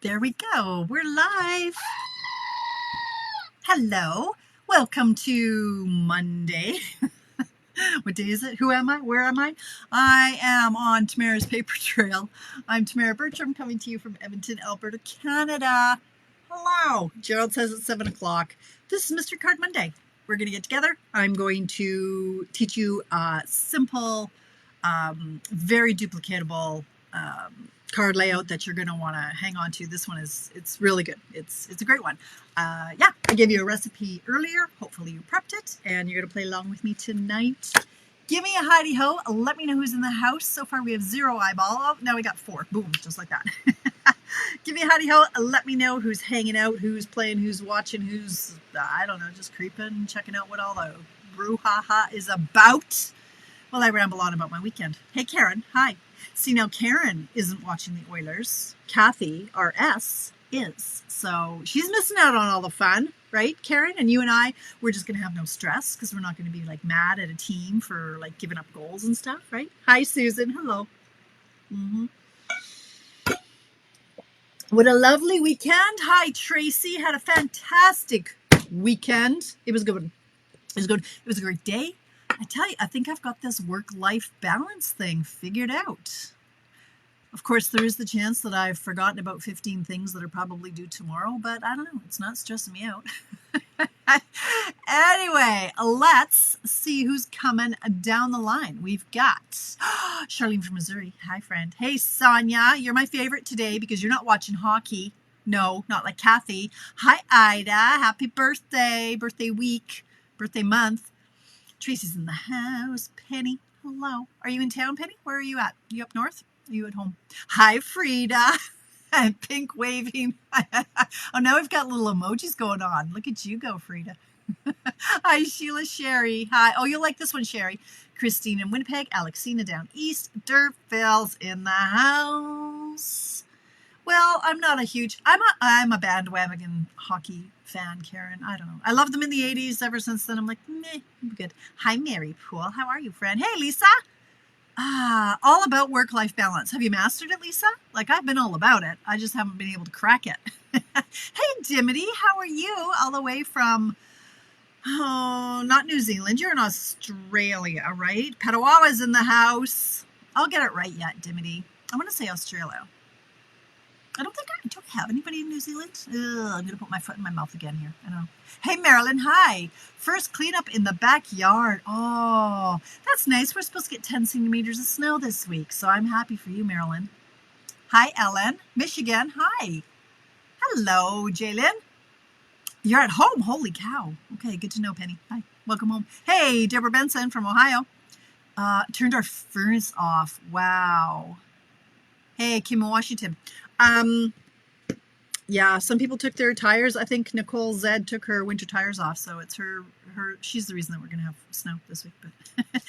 There we go. We're live. Hello. Welcome to Monday. What day is it? Who am I? Where am I? I am on Tamara's paper trail. I'm Tamara Bertram coming to you from Edmonton, Alberta, Canada. Hello. Gerald says it's 7 o'clock. This is Mr. Card Monday. We're going to get together. I'm going to teach you a simple, very duplicatable card layout that you're going to want to hang on to. This one it's really good. It's a great one. Yeah, I gave you a recipe earlier. Hopefully you prepped it and you're going to play along with me tonight. Give me a hidey ho. Let me know who's in the house. So far we have 0 eyeball. Oh, now we got 4. Boom, just like that. Give me a hidey ho. Let me know who's hanging out, who's playing, who's watching, who's, I don't know, just creeping, checking out what all the brouhaha is about. Well, I ramble on about my weekend. Hey, Karen. Hi. See, now Karen isn't watching the Oilers. Kathy, our S, is. So she's missing out on all the fun, right, Karen? And you and I, we're just going to have no stress because we're not going to be like mad at a team for like giving up goals and stuff, right? Hi, Susan. Hello. What a lovely weekend. Hi, Tracy. Had a fantastic weekend. It was good. It was good. It was a great day. I tell you, I think I've got this work-life balance thing figured out. Of course, there is the chance that I've forgotten about 15 things that are probably due tomorrow, but I don't know. It's not stressing me out. Anyway, let's see who's coming down the line. We've got Charlene from Missouri. Hi, friend. Hey, Sonia. You're my favorite today because you're not watching hockey. No, not like Kathy. Hi, Ida. Happy birthday. Birthday week. Birthday month. Tracy's in the house. Penny, hello. Are you in town, Penny? Where are you at? You up north? Are you at home? Hi, Frida. And pink waving. Oh, now we've got little emojis going on. Look at you go, Frida. Hi, Sheila Sherry. Hi. Oh, you'll like this one, Sherry. Christine in Winnipeg. Alexina down east. Durfell's in the house. Well, I'm not a huge, I'm a bandwagon hockey fan, Karen. I don't know. I loved them in the 80s. Ever since then, I'm like, meh, I'm good. Hi, Mary Poole. How are you, friend? Hey, Lisa. All about work-life balance. Have you mastered it, Lisa? Like, I've been all about it. I just haven't been able to crack it. Hey, Dimity. How are you? All the way from, oh, not New Zealand. You're in Australia, right? Petawawa's in the house. I'll get it right yet, Dimity. I want to say Australia. I don't think I have anybody in New Zealand. I'm going to put my foot in my mouth again here. I know. Hey, Marilyn. Hi. First cleanup in the backyard. Oh, that's nice. We're supposed to get 10 centimeters of snow this week, so I'm happy for you, Marilyn. Hi, Ellen. Michigan. Hi. Hello, Jalen. You're at home. Holy cow. Okay, good to know, Penny. Hi. Welcome home. Hey, Deborah Benson from Ohio. Turned our furnace off. Wow. Hey, Kim in Washington. Yeah, some people took their tires. I think Nicole Zed took her winter tires off, so it's her she's the reason that we're gonna have snow this week. But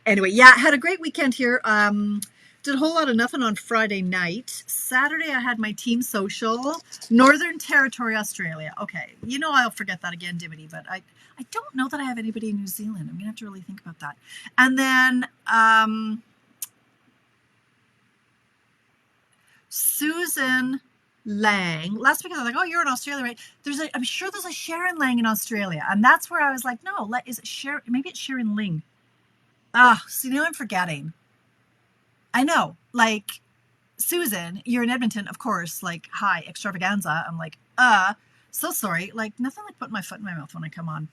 anyway, yeah, had a great weekend here. Did a whole lot of nothing on Friday night. Saturday I had my team social. Northern Territory, Australia. Okay, you know I'll forget that again, Dimity, but I don't know that I have anybody in New Zealand. I'm gonna have to really think about that. And then Susan Lang. Last week I was like, oh, you're in Australia, right? I'm sure there's a Sharon Lang in Australia. And that's where I was like, no, is it Sharon? Maybe it's Sharon Ling. See, now I'm forgetting. I know, like, Susan, you're in Edmonton, of course, like, hi, extravaganza. I'm like, so sorry. Like, nothing like putting my foot in my mouth when I come on.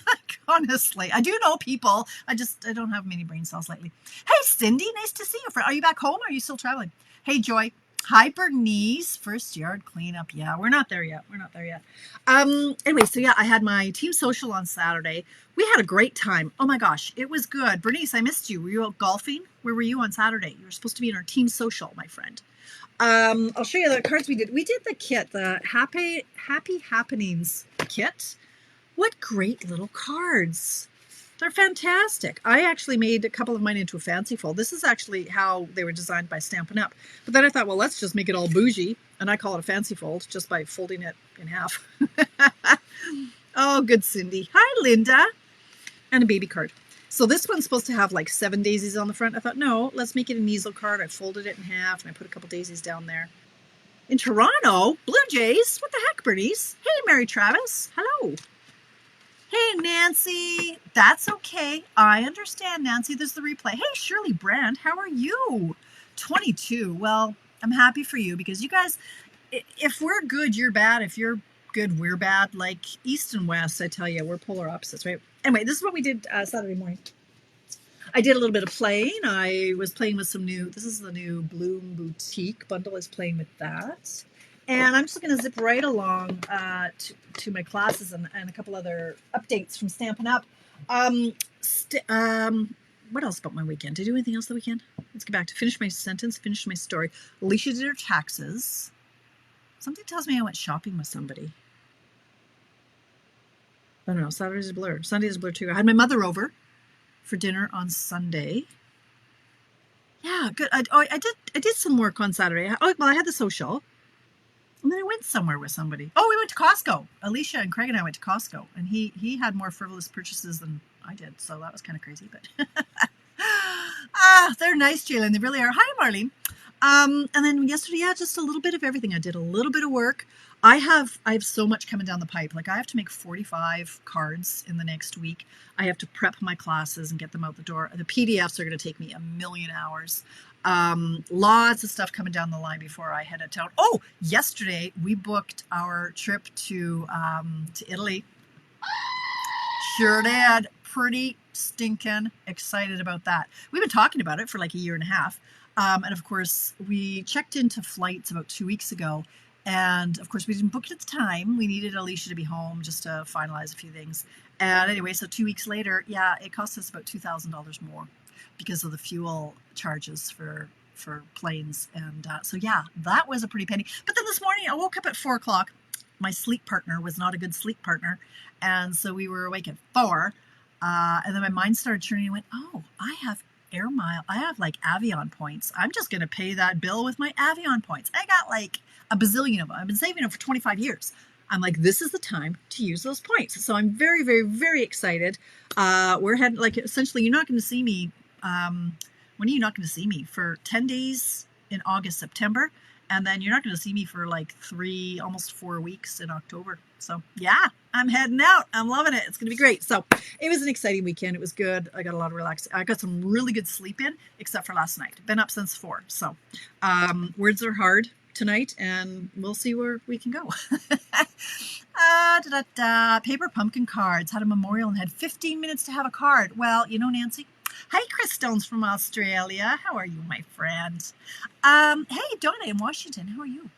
Like, honestly, I do know people. I don't have many brain cells lately. Hey, Cindy, nice to see you, friend. Are you back home or are you still traveling? Hey, Joy. Hi, Bernice. First yard cleanup. Yeah, we're not there yet. Anyway, so yeah, I had my team social on Saturday. We had a great time. Oh my gosh, it was good. Bernice, I missed you. Were you out golfing? Where were you on Saturday? You were supposed to be in our team social, my friend. I'll show you the cards we did. We did the kit, the Happy Happenings kit. What great little cards. They're fantastic. I actually made a couple of mine into a fancy fold. This is actually how they were designed by Stampin' Up. But then I thought, well, let's just make it all bougie. And I call it a fancy fold just by folding it in half. Oh, good Cindy. Hi, Linda. And a baby card. So this one's supposed to have like 7 daisies on the front. I thought, no, let's make it an easel card. I folded it in half and I put a couple daisies down there. In Toronto, Blue Jays. What the heck, Bernice? Hey, Mary Travis. Hello. Hey, Nancy. That's okay. I understand, Nancy. There's the replay. Hey, Shirley Brand. How are you? 22. Well, I'm happy for you because you guys, if we're good, you're bad. If you're good, we're bad. Like East and West, I tell you, we're polar opposites, right? Anyway, this is what we did Saturday morning. I did a little bit of playing. I was playing with some new, this is the new Bloom Boutique bundle. I was playing with that. And I'm just going to zip right along to my classes and a couple other updates from Stampin' Up. What else about my weekend? Did I do anything else the weekend? Let's get back to finish my sentence, finish my story. Alicia did her taxes. Something tells me I went shopping with somebody. I don't know. Saturday's a blur. Sunday's a blur too. I had my mother over for dinner on Sunday. Yeah, good. I did some work on Saturday. I had the social. And then I went somewhere with somebody. Oh, we went to Costco. Alicia and Craig and I went to Costco. And he had more frivolous purchases than I did. So that was kind of crazy. But they're nice, Jalen. They really are. Hi, Marlene. And then yesterday, just a little bit of everything. I did a little bit of work. I have so much coming down the pipe. Like I have to make 45 cards in the next week. I have to prep my classes and get them out the door. The PDFs are going to take me a million hours. Lots of stuff coming down the line before I head out town. Oh, yesterday we booked our trip to Italy. Sure did. Pretty stinking excited about that. We've been talking about it for like a year and a half. And of course, we checked into flights about 2 weeks ago. And of course, we didn't book it at the time. We needed Alicia to be home just to finalize a few things. And anyway, so 2 weeks later, yeah, it cost us about $2,000 more because of the fuel charges for planes. And so, yeah, that was a pretty penny. But then this morning, I woke up at 4 o'clock. My sleep partner was not a good sleep partner. And so we were awake at 4. And then my mind started churning and went, oh, I have air mile. I have like Avion points. I'm just going to pay that bill with my Avion points. I got like a bazillion of them. I've been saving them for 25 years. I'm like, this is the time to use those points. So I'm very, very, very excited. We're heading, like, essentially, you're not going to see me. When are you not going to see me? For 10 days in August, September. And then you're not going to see me for like 3, almost 4 weeks in October. So yeah, I'm heading out. I'm loving it. It's going to be great. So it was an exciting weekend. It was good. I got a lot of relaxing. I got some really good sleep in, except for last night. Been up since 4. So words are hard tonight, and we'll see where we can go. Paper pumpkin cards. Had a memorial and had 15 minutes to have a card. Well, you know, Nancy. Hi, Chris Stones from Australia. How are you, my friend? Hey, Donna in Washington. How are you?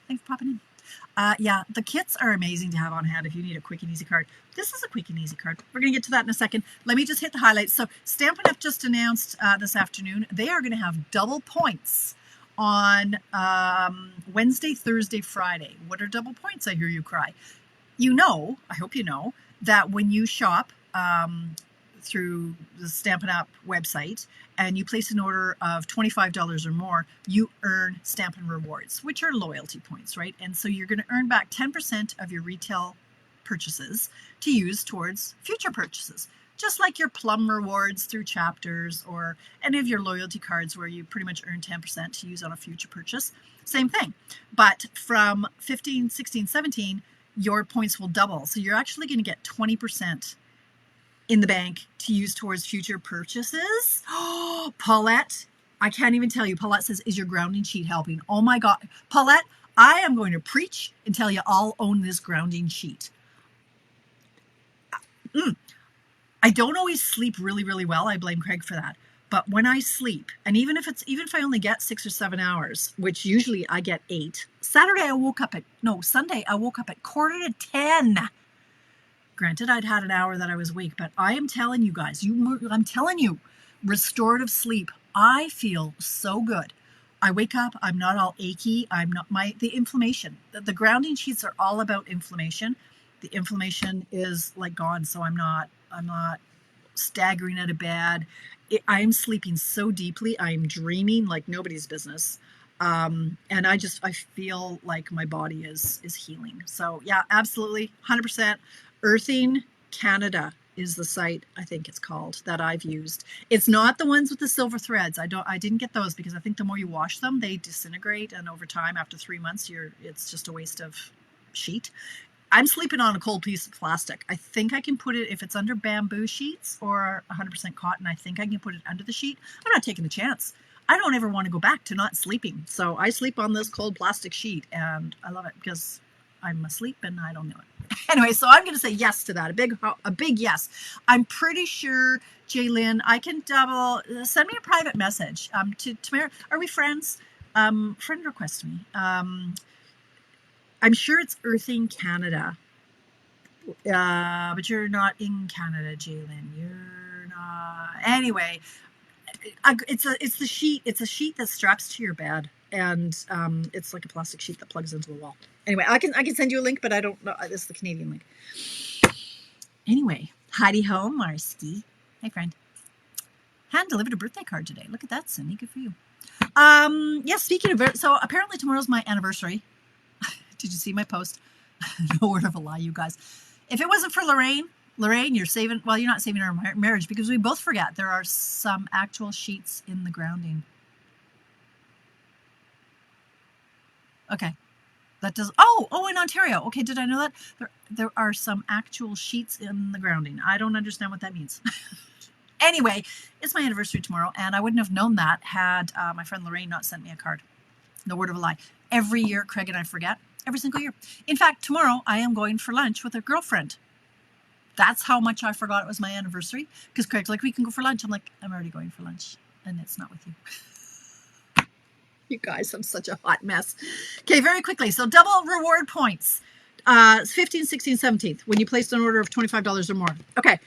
Thanks for popping in. Yeah, the kits are amazing to have on hand if you need a quick and easy card. This is a quick and easy card. We're going to get to that in a second. Let me just hit the highlights. So Stampin' Up! Just announced this afternoon they are going to have double points on Wednesday, Thursday, Friday. What are double points? I hear you cry. You know, I hope you know, that when you shop through the Stampin' Up! Website and you place an order of $25 or more, you earn Stampin' Rewards, which are loyalty points, right? And so you're going to earn back 10% of your retail purchases to use towards future purchases, just like your Plum Rewards through Chapters or any of your loyalty cards where you pretty much earn 10% to use on a future purchase. Same thing. But from 15, 16, 17, your points will double. So you're actually going to get 20% in the bank to use towards future purchases. Oh, Paulette, I can't even tell you. Paulette says, is your grounding sheet helping? Oh my God. Paulette, I am going to preach and tell you I'll own this grounding sheet. I don't always sleep really, really well. I blame Craig for that. But when I sleep, and even if I only get 6 or 7 hours, which usually I get 8. Sunday I woke up at 9:45. Granted, I'd had an hour that I was awake, but I am telling you guys, I'm telling you, restorative sleep, I feel so good. I wake up, I'm not all achy, the inflammation, the grounding sheets are all about inflammation. The inflammation is like gone, so I'm not staggering out of bed. I'm sleeping so deeply, I'm dreaming like nobody's business. And I feel like my body is healing. So yeah, absolutely, 100%. Earthing Canada is the site, I think it's called, that I've used. It's not the ones with the silver threads. I didn't get those because I think the more you wash them, they disintegrate, and over time, after 3 months, it's just a waste of sheet. I'm sleeping on a cold piece of plastic. I think I can put it, if it's under bamboo sheets or 100% cotton, I think I can put it under the sheet. I'm not taking a chance. I don't ever want to go back to not sleeping. So I sleep on this cold plastic sheet, and I love it because I'm asleep and I don't know it. Anyway, so I'm going to say yes to that. A big yes. I'm pretty sure, Jaylyn, I can send me a private message to Tamara. Are we friends? Friend request me. I'm sure it's Earthing Canada. But you're not in Canada, Jaylyn. You're not. Anyway, it's the sheet. It's a sheet that straps to your bed, and it's like a plastic sheet that plugs into the wall. Anyway, I can send you a link, but I don't know. This is the Canadian link. Anyway, Heidi Ho, Marsky. Hey, friend. Hand delivered a birthday card today. Look at that, Cindy. Good for you. Yeah, speaking of, so apparently tomorrow's my anniversary. Did you see my post? No word of a lie, you guys. If it wasn't for Lorraine, you're saving, well, you're not saving our marriage because we both forget there are some actual sheets in the grounding. Okay. That does, in Ontario. Okay, did I know that? There are some actual sheets in the grounding. I don't understand what that means. Anyway, it's my anniversary tomorrow, and I wouldn't have known that had my friend Lorraine not sent me a card. No word of a lie. Every year, Craig and I forget. Every single year. In fact, tomorrow I am going for lunch with a girlfriend. That's how much I forgot it was my anniversary. Because Craig's like, we can go for lunch. I'm like, I'm already going for lunch, and it's not with you. You guys, I'm such a hot mess. Okay, very quickly. So double reward points. 15th, 16th, 17th, when you placed an order of $25 or more. Okay.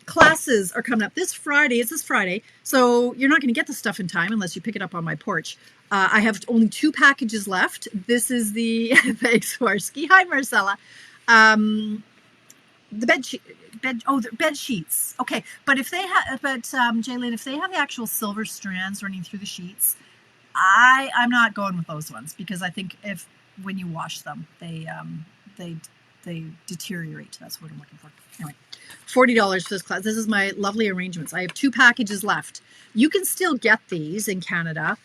Classes are coming up this Friday. It's this Friday. So you're not going to get the stuff in time unless you pick it up on my porch. I have only 2 packages left. This is the, thanks, Warsky. Hi, Marcella. The bed sheets. Okay. But if they have, Jaylyn, if they have the actual silver strands running through the sheets, I'm not going with those ones because I think when you wash them, they deteriorate. That's what I'm looking for. Anyway, $40 for this class. This is my lovely arrangements. I have 2 packages left. You can still get these in Canada.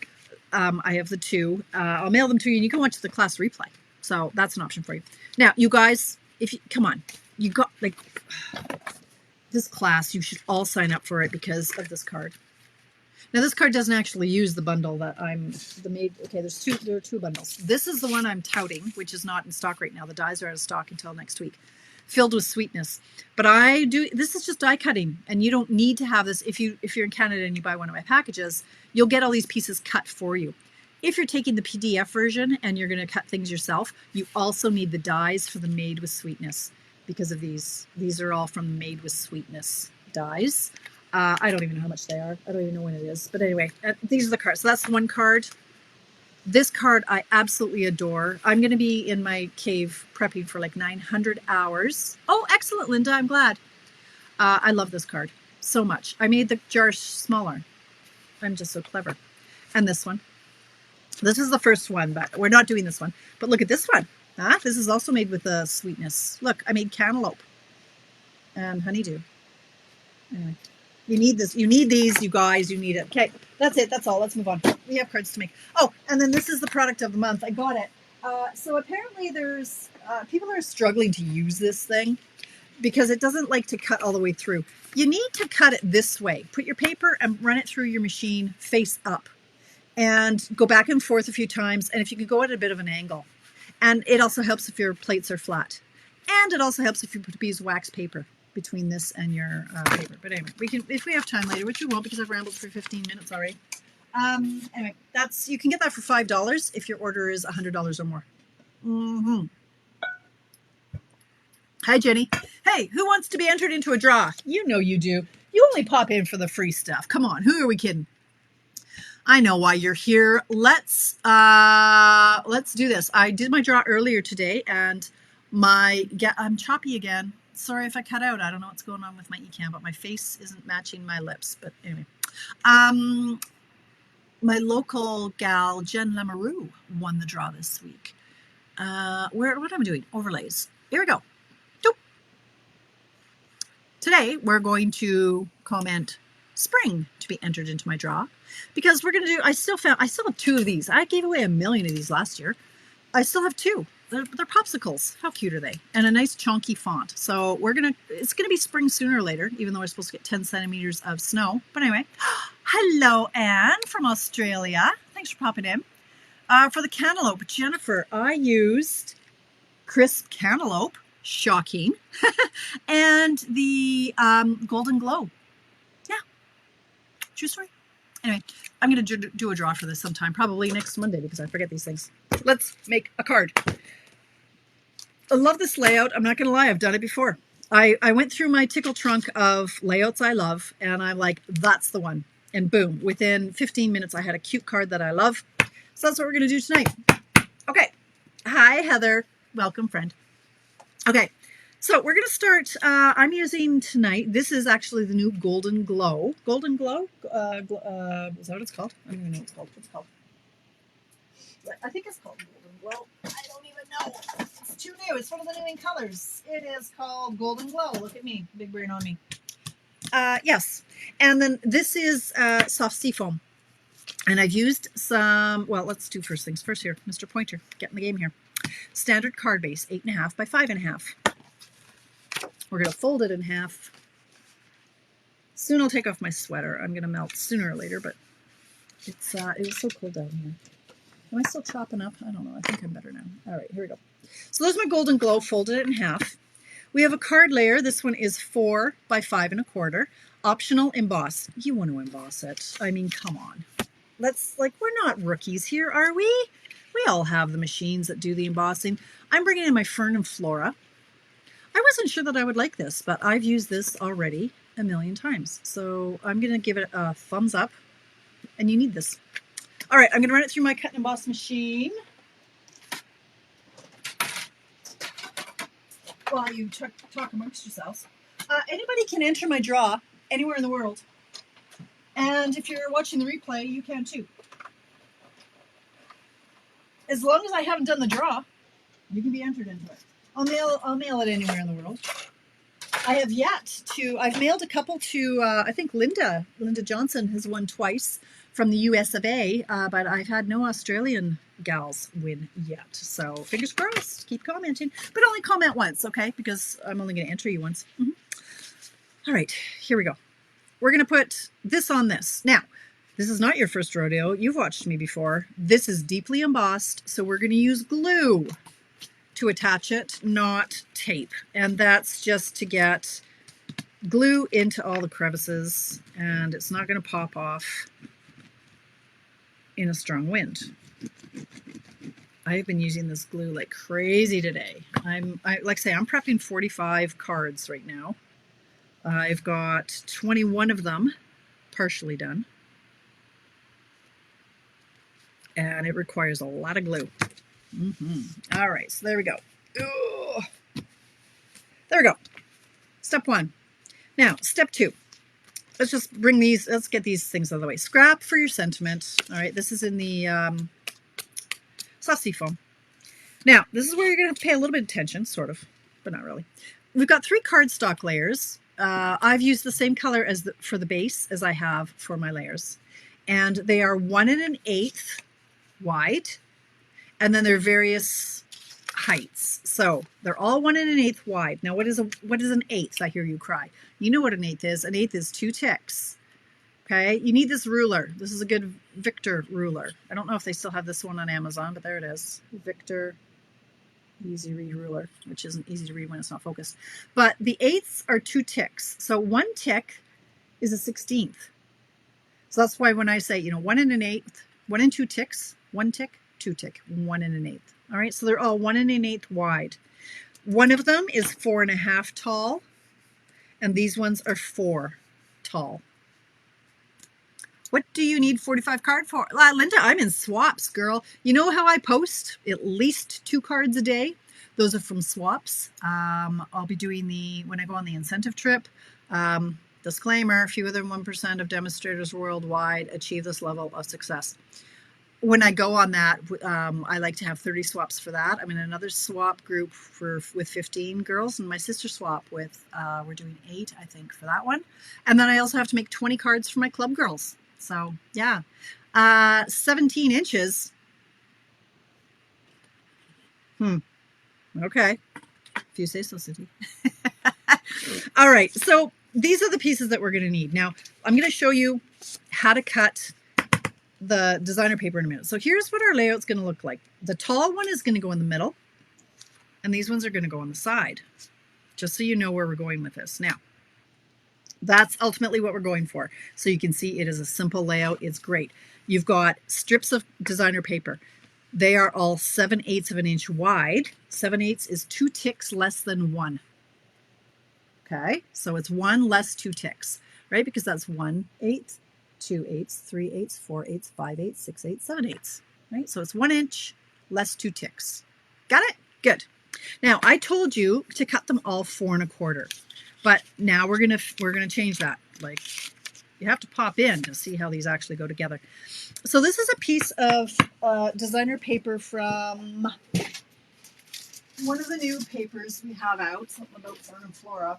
I have the 2. I'll mail them to you, and you can watch the class replay. So that's an option for you. Now, you guys, come on, you got this class. You should all sign up for it because of this card. Now, this card doesn't actually use the bundle that okay, there are 2 bundles. This is the one I'm touting, which is not in stock right now. The dies are out of stock until next week. Filled with sweetness. But this is just die cutting, and you don't need to have this. If you're in Canada and you buy one of my packages, you'll get all these pieces cut for you. If you're taking the PDF version and you're going to cut things yourself, you also need the dies for the Made with Sweetness because of these. These are all from Made with Sweetness dies. I don't even know how much they are. I don't even know when it is. But anyway, these are the cards. So that's one card. This card I absolutely adore. I'm going to be in my cave prepping for like 900 hours. Oh, excellent, Linda. I'm glad. I love this card so much. I made the jar smaller. I'm just so clever. And this one. This is the first one, but we're not doing this one. But look at this one. This is also made with a sweetness. Look, I made cantaloupe and honeydew. Anyway. You need this. You need these, you guys. You need it. Okay, that's it. That's all. Let's move on. We have cards to make. Oh, and then this is the product of the month. I got it. So apparently there's people are struggling to use this thing because it doesn't like to cut all the way through. You need to cut it this way. Put your paper and run it through your machine face up and go back and forth a few times. And if you can go at a bit of an angle. And it also helps if your plates are flat. And it also helps if you put beeswax paper between this and your paper. But anyway, we can, if we have time later, which we won't because I've rambled for 15 minutes already. Anyway, you can get that for $5 if your order is $100 or more. Hi, Jenny. Hey, who wants to be entered into a draw? You know you do. You only pop in for the free stuff. Come on, who are we kidding? I know why you're here. Let's do this. I did my draw earlier today, and I'm choppy again. Sorry if I cut out. I don't know what's going on with my eCam, but my face isn't matching my lips. But anyway, my local gal, Jen Lemaroo, won the draw this week. What am I doing? Overlays. Here we go. Doop. Today, we're going to comment spring to be entered into my draw because we're going to do, I still have 2 of these. I gave away 1 million of these last year. I still have 2. They're popsicles. How cute are they? And a nice chunky font. So it's going to be spring sooner or later, even though we're supposed to get 10 centimeters of snow. But anyway, hello, Anne from Australia. Thanks for popping in. For the cantaloupe, Jennifer, I used crisp cantaloupe, shocking, and the golden glow. Yeah, true story. Anyway, I'm going to do a draw for this sometime, probably next Monday because I forget these things. Let's make a card. I love this layout. I'm not going to lie, I've done it before. I went through my tickle trunk of layouts I love, and I'm like, that's the one. And boom, within 15 minutes, I had a cute card that I love. So that's what we're going to do tonight. Okay. Hi, Heather. Welcome, friend. Okay. So we're going to start, I'm using tonight, this is actually the new Golden Glow. Golden Glow? Is that what it's called? I don't even know what it's called. What's it called? I think it's called Golden Glow. I don't even know. It's too new. It's one of the new in colors. It is called Golden Glow. Look at me. Big brain on me. Yes. And then this is soft seafoam. And I've used some, well, let's do first things first here. Mr. Pointer, get in the game here. Standard card base, 8.5 by 5.5. We're going to fold it in half. Soon I'll take off my sweater. I'm going to melt sooner or later, but it was so cold down here. Am I still chopping up? I don't know. I think I'm better now. All right, here we go. So there's my Golden Glow, folded it in half. We have a card layer. This one is 4 by 5.25. Optional emboss. You want to emboss it. I mean, come on. We're not rookies here, are we? We all have the machines that do the embossing. I'm bringing in my Fern and Flora. I wasn't sure that I would like this, but I've used this already 1 million times. So I'm going to give it a thumbs up, and you need this. All right, I'm going to run it through my cut and emboss machine while you talk amongst yourselves. Anybody can enter my draw anywhere in the world. And if you're watching the replay, you can too. As long as I haven't done the draw, you can be entered into it. I'll mail it anywhere in the world. I've mailed a couple to, I think Linda Johnson has won twice from the US of A, but I've had no Australian gals win yet. So fingers crossed, keep commenting, but only comment once, okay? Because I'm only going to enter you once. All right, here we go. We're going to put this on this. Now, this is not your first rodeo. You've watched me before. This is deeply embossed, so we're going to use glue to attach it, not tape. And that's just to get glue into all the crevices, and it's not going to pop off in a strong wind. I've been using this glue like crazy today. Like I say, I'm prepping 45 cards right now. I've got 21 of them partially done. And it requires a lot of glue. All right, so there we go. Ugh. There we go. Step 1. Now, step 2. Let's get these things out of the way. Scrap for your sentiment. All right, this is in the soft seafoam. Now, this is where you're going to have to pay a little bit of attention, sort of, but not really. We've got 3 cardstock layers. I've used the same color for the base as I have for my layers. And they are 1 1/8 wide. And then they're various heights. So they're all 1 1/8 wide. Now, what is an eighth? I hear you cry. You know what an eighth is. An eighth is 2 ticks. Okay, you need this ruler. This is a good Victor ruler. I don't know if they still have this one on Amazon, but there it is. Victor Easy Read ruler, which isn't easy to read when it's not focused. But the eighths are 2 ticks. So 1 tick is a 16th. So that's why when I say, 1 1/8, 1 and 2 ticks, 1 tick, 2 tick, 1 1/8. All right, so they're all 1 1/8 wide. One of them is 4.5 tall, and these ones are 4 tall. What do you need 45 card for? Linda, I'm in swaps, girl. You know how I post at least 2 cards a day? Those are from swaps. I'll be doing when I go on the incentive trip. Disclaimer, fewer than 1% of demonstrators worldwide achieve this level of success. when I go on that, I like to have 30 swaps for that. I'm in another swap group with 15 girls, and my sister swap with, we're doing 8, I think, for that one. And then I also have to make 20 cards for my club girls. So yeah, 17 inches. Okay. If you say so, Cindy. All right. So these are the pieces that we're going to need. Now, I'm going to show you how to cut the designer paper in a minute. So here's what our layout's going to look like. The tall one is going to go in the middle, and these ones are going to go on the side, just so you know where we're going with this. Now, that's ultimately what we're going for. So you can see it is a simple layout. It's great. You've got strips of designer paper. They are all 7/8 of an inch wide. 7/8 is 2 ticks less than 1. Okay, so it's 1 less 2 ticks, right? Because that's 1/8, 2/8, 3/8, 4/8, 5/8, 6/8, 7/8, right? So it's 1 inch less 2 ticks. Got it? Good. Now I told you to cut them all 4 1/4, but now we're gonna change that. Like, you have to pop in to see how these actually go together. So this is a piece of designer paper from one of the new papers we have out, something about Fern and Flora,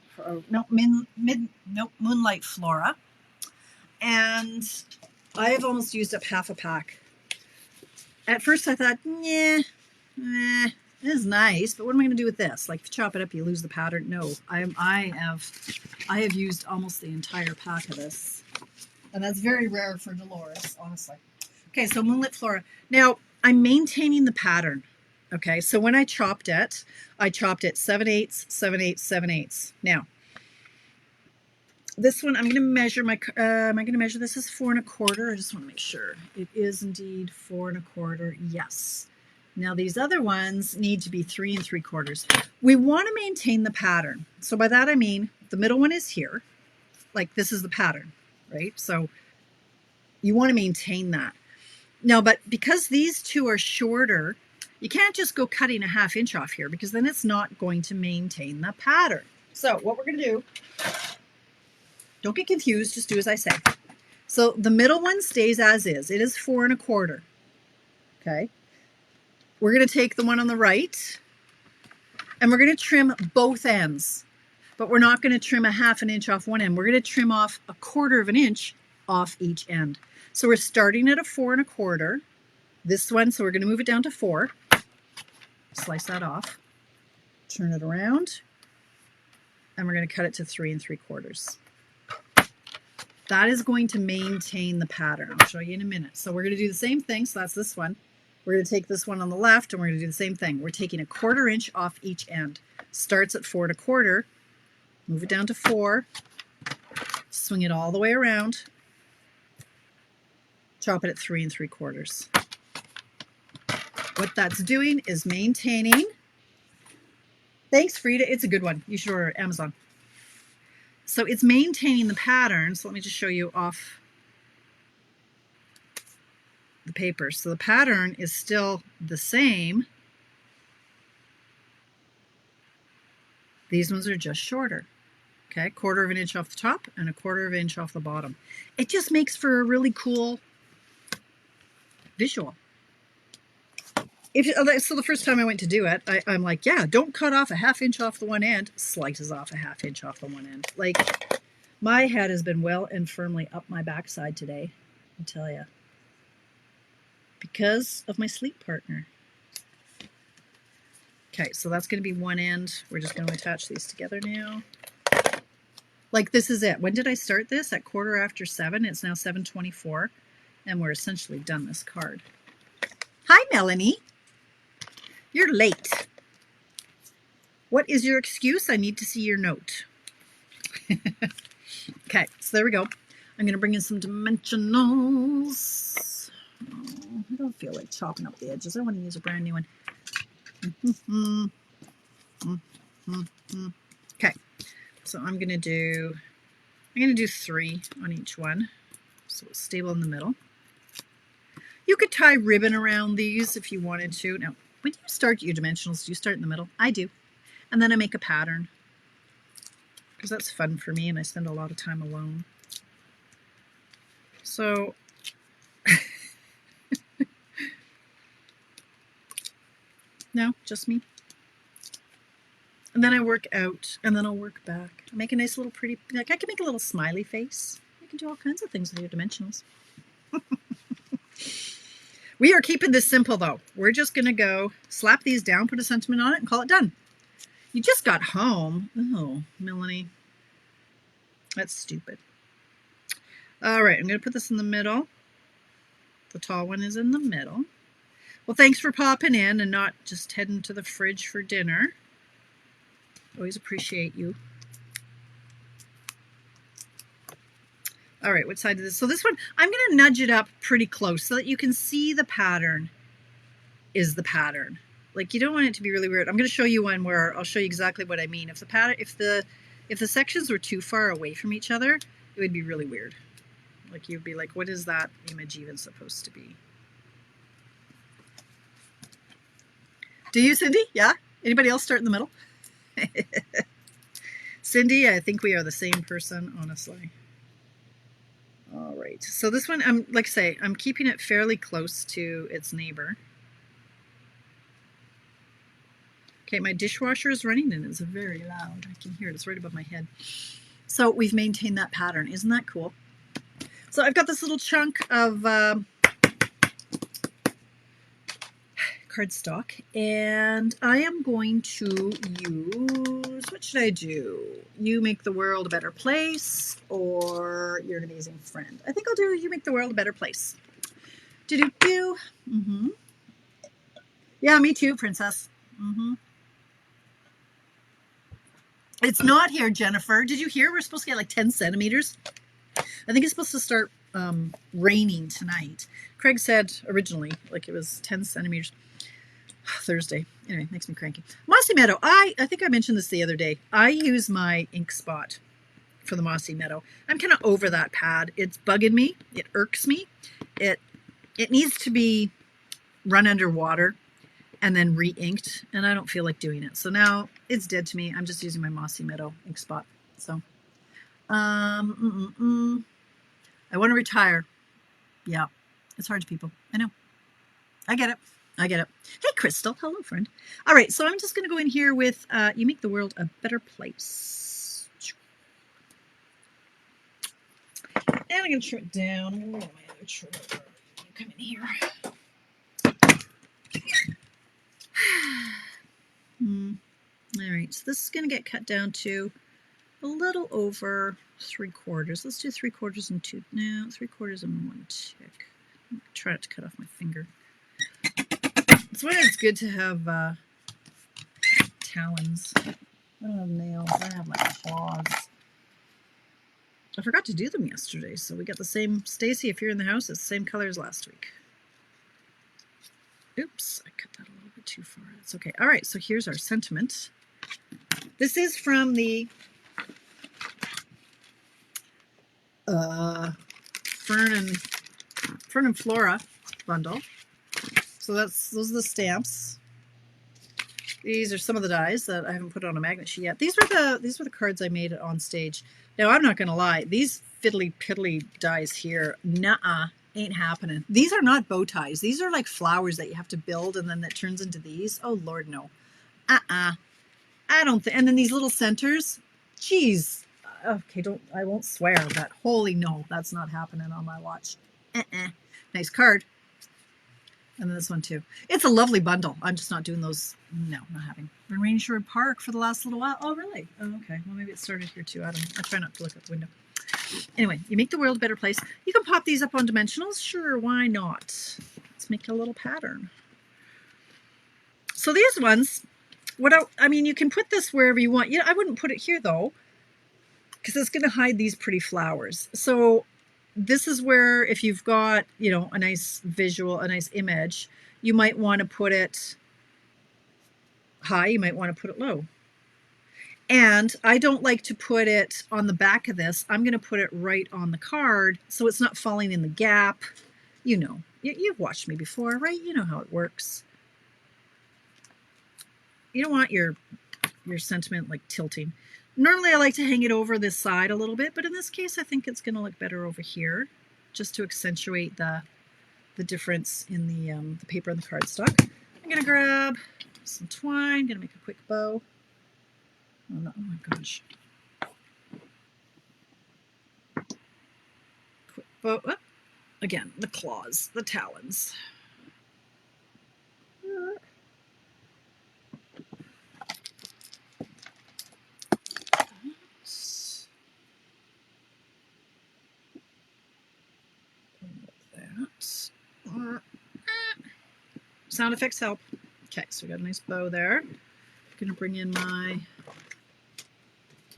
Moonlight Flora. And I have almost used up half a pack. At first I thought, this is nice, but what am I going to do with this? Like, if you chop it up, you lose the pattern. No, I have used almost the entire pack of this. And that's very rare for Dolores, honestly. Okay, so Moonlit Flora. Now, I'm maintaining the pattern. Okay, so when I chopped it 7/8, 7/8, 7/8. Now, this one, I'm going to measure my, am I going to measure this as 4 1/4? I just want to make sure. It is indeed 4 1/4. Yes. Now, these other ones need to be 3 3/4. We want to maintain the pattern. So by that, I mean the middle one is here. Like, this is the pattern, right? So you want to maintain that. Now, but because these two are shorter, you can't just go cutting a 1/2 inch off here, because then it's not going to maintain the pattern. So what we're going to do, don't get confused, just do as I say. So the middle one stays as is. It is 4 1/4. Okay. We're going to take the one on the right, and we're going to trim both ends, but we're not going to trim a 1/2 inch off one end. We're going to trim off 1/4 inch off each end. So we're starting at a 4 1/4. This one, so we're going to move it down to 4. Slice that off, turn it around, and we're going to cut it to 3 3/4. That is going to maintain the pattern. I'll show you in a minute. So we're going to do the same thing. So that's this one. We're going to take this one on the left, and we're going to do the same thing. We're taking a 1/4 inch off each end. Starts at 4 1/4. Move it down to 4. Swing it all the way around. Chop it at 3 3/4. What that's doing is maintaining. Thanks, Frida. It's a good one. You should order it, Amazon. So it's maintaining the pattern. So let me just show you off the paper. So the pattern is still the same. These ones are just shorter. Okay, 1/4 inch off the top and a 1/4 inch off the bottom. It just makes for a really cool visual. So the first time I went to do it, I'm like, yeah, don't cut off a 1/2 inch off the one end. Slices off a 1/2 inch off the one end. Like, my head has been well and firmly up my backside today, I tell you, because of my sleep partner. Okay, so that's going to be one end. We're just going to attach these together now. Like, this is it. When did I start this? At 7:15. It's now 7:24, and we're essentially done this card. Hi, Melanie. You're late. What is your excuse? I need to see your note. Okay, so there we go. I'm going to bring in some dimensionals. Oh, I don't feel like chopping up the edges. I want to use a brand new one. Okay, so I'm going to do 3 on each one, so it's stable in the middle. You could tie ribbon around these if you wanted to. Now, when do you start your dimensionals? Do you start in the middle? I do. And then I make a pattern, because that's fun for me, and I spend a lot of time alone. So No, just me. And then I work out, and then I'll work back. I make a nice little pretty, like I can make a little smiley face. You can do all kinds of things with your dimensionals. We are keeping this simple though. We're just gonna go slap these down, put a sentiment on it, and call it done. You just got home. Oh, Melanie. That's stupid. All right, I'm gonna put this in the middle. The tall one is in the middle. Well, thanks for popping in and not just heading to the fridge for dinner. Always appreciate you. All right, what side is this? So this one, I'm going to nudge it up pretty close so that you can see the pattern is the pattern. Like, you don't want it to be really weird. I'm going to show you one where I'll show you exactly what I mean. If the pattern, if the sections were too far away from each other, it would be really weird. Like, you'd be like, what is that image even supposed to be? Do you, Cindy? Yeah? Anybody else start in the middle? Cindy, I think we are the same person, honestly. All right, so this one, like I say, I'm keeping it fairly close to its neighbor. Okay, my dishwasher is running and it's very loud. I can hear it, it's right above my head. So we've maintained that pattern. Isn't that cool? So I've got this little chunk of cardstock, and I am going to use, what should I do? You Make the World a Better Place or You're an Amazing Friend? I think I'll do You Make the World a Better Place. Do-do-do. Mm-hmm. Yeah, me too, Princess. Mm-hmm. It's not here, Jennifer. Did you hear we're supposed to get like 10 centimeters? I think it's supposed to start raining tonight. Craig said originally like it was 10 centimeters. Thursday. Anyway, makes me cranky. Mossy Meadow. I think I mentioned this the other day. I use my ink spot for the Mossy Meadow. I'm kind of over that pad. It's bugging me. It irks me. It needs to be run under water and then re-inked, and I don't feel like doing it. So now it's dead to me. I'm just using my Mossy Meadow ink spot. So, I want to retire. Yeah, it's hard to people. I know. I get it. I get it. Hey, Crystal. Hello, friend. All right, so I'm just going to go in here with You Make the World a Better Place. And I'm going to trim it down. I'm going to roll my other trimmer. You come in here. All right, so this is going to get cut down to a little over 3/4. Let's do 3/4 and 2. No, 3/4 and 1 tick. Try not to cut off my finger. It's why it's good to have talons. I don't have nails. I have like claws. I forgot to do them yesterday, so we got the same. Stacy, if you're in the house, it's the same color as last week. Oops, I cut that a little bit too far. It's okay. All right, so here's our sentiment. This is from the Fern and Flora bundle. So those are the stamps. These are some of the dies that I haven't put on a magnet sheet yet. These were the cards I made on stage. Now I'm not gonna lie, these fiddly piddly dies here, nuh-uh, ain't happening. These are not bow ties. These are like flowers that you have to build and then that turns into these. Oh Lord, no. I don't think. And then these little centers, geez. Okay, I won't swear, but holy no, that's not happening on my watch. Nice card. And then this one too. It's a lovely bundle. I'm just not doing those. No, not having. Been raining Sherwood Park for the last little while. Oh, really? Oh, okay. Well, maybe it started here too. I try not to look out the window. Anyway, You Make the World a Better Place. You can pop these up on dimensionals. Sure, why not? Let's make a little pattern. So these ones, I mean, you can put this wherever you want. I wouldn't put it here though, because it's going to hide these pretty flowers. So this is where, if you've got, a nice visual, a nice image, you might want to put it high, you might want to put it low. And I don't like to put it on the back of this. I'm going to put it right on the card so it's not falling in the gap. You've watched me before, right? You know how it works. You don't want your sentiment like tilting. Normally I like to hang it over this side a little bit, but in this case I think it's going to look better over here, just to accentuate the difference in the paper and the cardstock. I'm going to grab some twine. Gonna make a quick bow. Oh, no, oh my gosh. Quick bow. Oh, again, the claws, the talons. Sound effects help. Okay, so we got a nice bow there. I'm gonna bring in my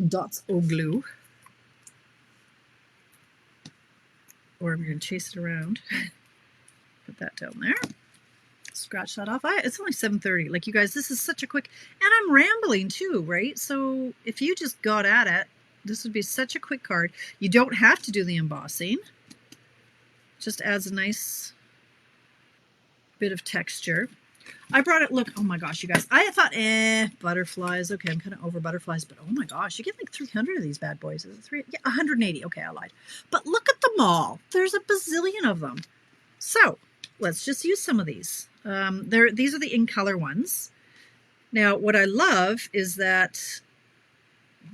dots au glue, or I'm gonna chase it around. Put that down there. Scratch that off. It's only 7:30. Like, you guys, this is such a quick, and I'm rambling too, right? So if you just got at it, this would be such a quick card. You don't have to do the embossing. Just adds a nice bit of texture. I brought it, look, oh my gosh, you guys, I thought, butterflies. Okay, I'm kind of over butterflies, but oh my gosh, you get like 300 of these bad boys. Is it three? Yeah, 180. Okay, I lied. But look at them all. There's a bazillion of them. So let's just use some of these. These are the in color ones. Now, what I love is that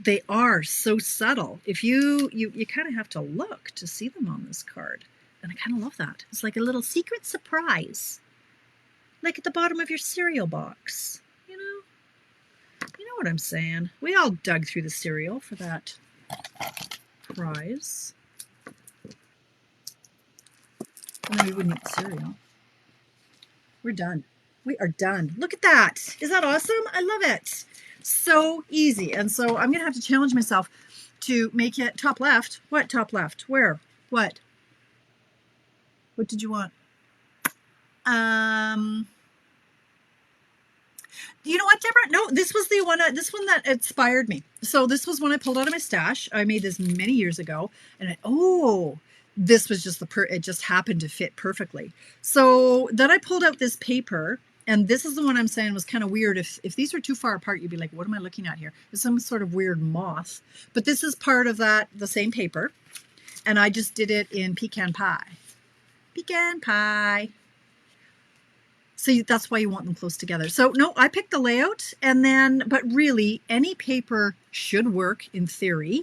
they are so subtle. If you kind of have to look to see them on this card. And I kind of love that. It's like a little secret surprise. Like at the bottom of your cereal box. You know what I'm saying. We all dug through the cereal for that prize. And then we wouldn't eat the cereal. We're done. We are done. Look at that. Is that awesome? I love it. So easy. And so I'm going to have to challenge myself to make it top left. What top left? Where? What? What did you want? You know what, Deborah? No, this was the one. This one that inspired me. So this was one I pulled out of my stash. I made this many years ago, and this was just it just happened to fit perfectly. So then I pulled out this paper, and this is the one I'm saying was kind of weird. If these were too far apart, you'd be like, what am I looking at here? It's some sort of weird moth. But this is part of the same paper, and I just did it in pecan pie. Pecan pie. So that's why you want them close together. So no, I picked the layout, but really any paper should work in theory.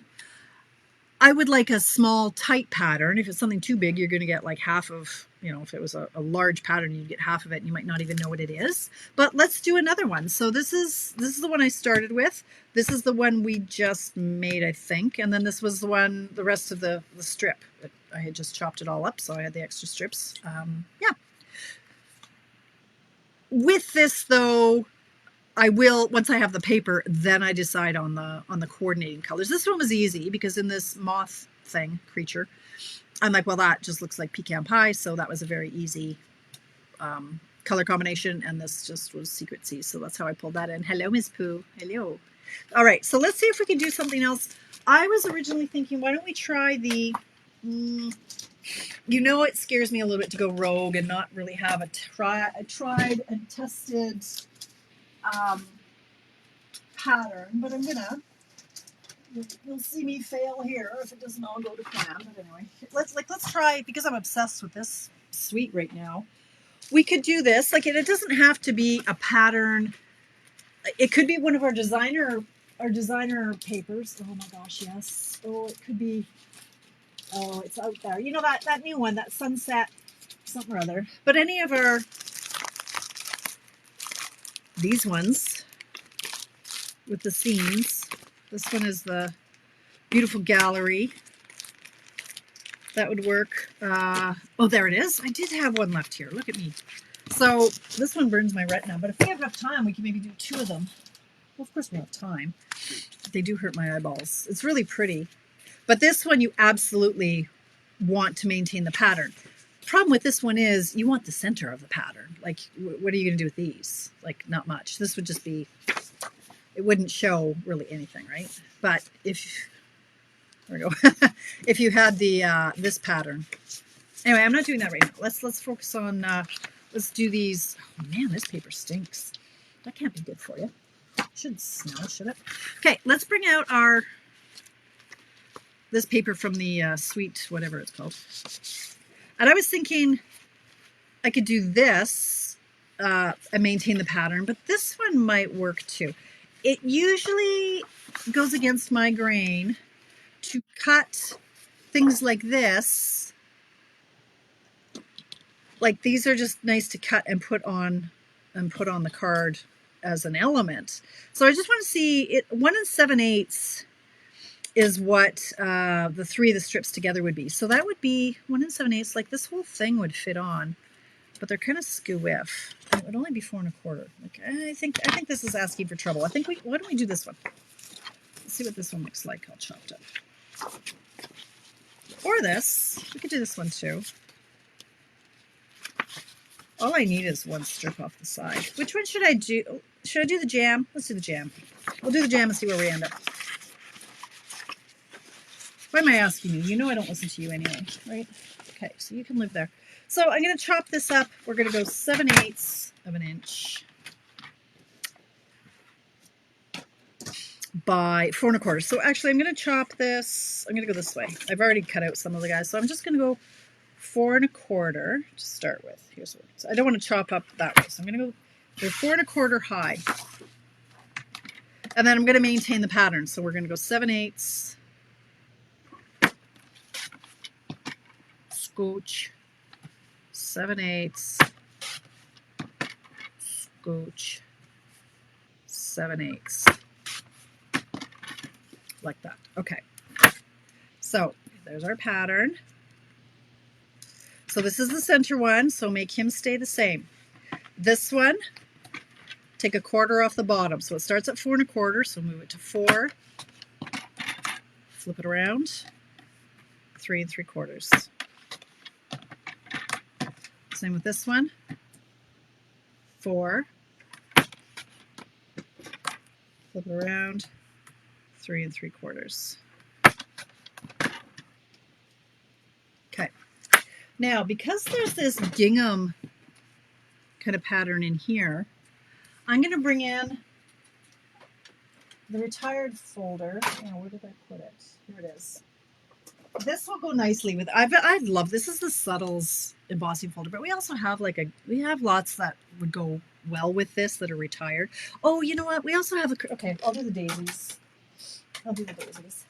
I would like a small tight pattern. If it's something too big, you're going to get like half of, if it was a large pattern, you'd get half of it and you might not even know what it is. But let's do another one. So this is the one I started with. This is the one we just made, I think. And then this was the rest of the strip. I had just chopped it all up, so I had the extra strips. Yeah. With this though, I will, once I have the paper, then I decide on the coordinating colors. This one was easy because in this moth creature, I'm like, well, that just looks like pecan pie, so that was a very easy color combination, and this just was Secret Sea, so that's how I pulled that in. Hello, Ms. Pooh. Hello. All right, so let's see if we can do something else. I was originally thinking, why don't we try the... it scares me a little bit to go rogue and not really have a tried and tested pattern, but I'm gonna. You'll see me fail here if it doesn't all go to plan. But anyway, let's try, because I'm obsessed with this suite right now. We could do this. Like, it doesn't have to be a pattern. It could be one of our designer papers. Oh my gosh, yes. Oh, it could be. Oh, it's out there. You know that new one, that sunset something or other. But any of these ones with the scenes. This one is the beautiful gallery. That would work. Oh, there it is. I did have one left here. Look at me. So this one burns my retina, but if we have enough time, we can maybe do 2 of them. Well, of course we have time. They do hurt my eyeballs. It's really pretty. But this one, you absolutely want to maintain the pattern. The problem with this one is you want the center of the pattern. Like, what are you going to do with these? Like, not much. This would just be, it wouldn't show really anything, right? But there we go. If you had this pattern. Anyway, I'm not doing that right now. Let's focus on, let's do these. Oh man, this paper stinks. That can't be good for you. Shouldn't smell, should it? Okay, let's bring out this paper from the sweet, whatever it's called. And I was thinking I could do this and maintain the pattern, but this one might work too. It usually goes against my grain to cut things like this. Like these are just nice to cut and put on the card as an element. So I just want to see it. 1 7/8 is what the 3 of the strips together would be. So that would be 1 7/8. Like this whole thing would fit on, but they're kind of skew-whiff. It would only be 4 1/4. Like I think this is asking for trouble. I think why don't we do this one? Let's see what this one looks like all chopped up. Or this. We could do this one too. All I need is 1 strip off the side. Which one should I do? Should I do the jam? Let's do the jam. We'll do the jam and see where we end up. Why am I asking you? You know I don't listen to you anyway, right? Okay, so you can live there. So I'm going to chop this up. We're going to go 7/8 of an inch by 4 1/4. So actually I'm going to chop this. I'm going to go this way. I've already cut out some of the guys, so I'm just going to go 4 1/4 to start with. Here's what. So I don't want to chop up that way, so I'm going to go 4 1/4 high, and then I'm going to maintain the pattern. So we're going to go 7/8, scooch, 7/8, scooch, 7/8, like that. Okay. So there's our pattern. So this is the center one, so make him stay the same. This one, take 1/4 off the bottom. So it starts at 4 1/4, so move it to 4, flip it around, 3 3/4. Same with this one, 4, flip it around, 3 3/4. Okay. Now, because there's this gingham kind of pattern in here, I'm going to bring in the retired folder. Oh, where did I put it? Here it is. This will go nicely with. I love this. Is the Subtles embossing folder, but we also have we have lots that would go well with this that are retired. Oh, you know what? We also have okay. I'll do the daisies. I'll do the daisies.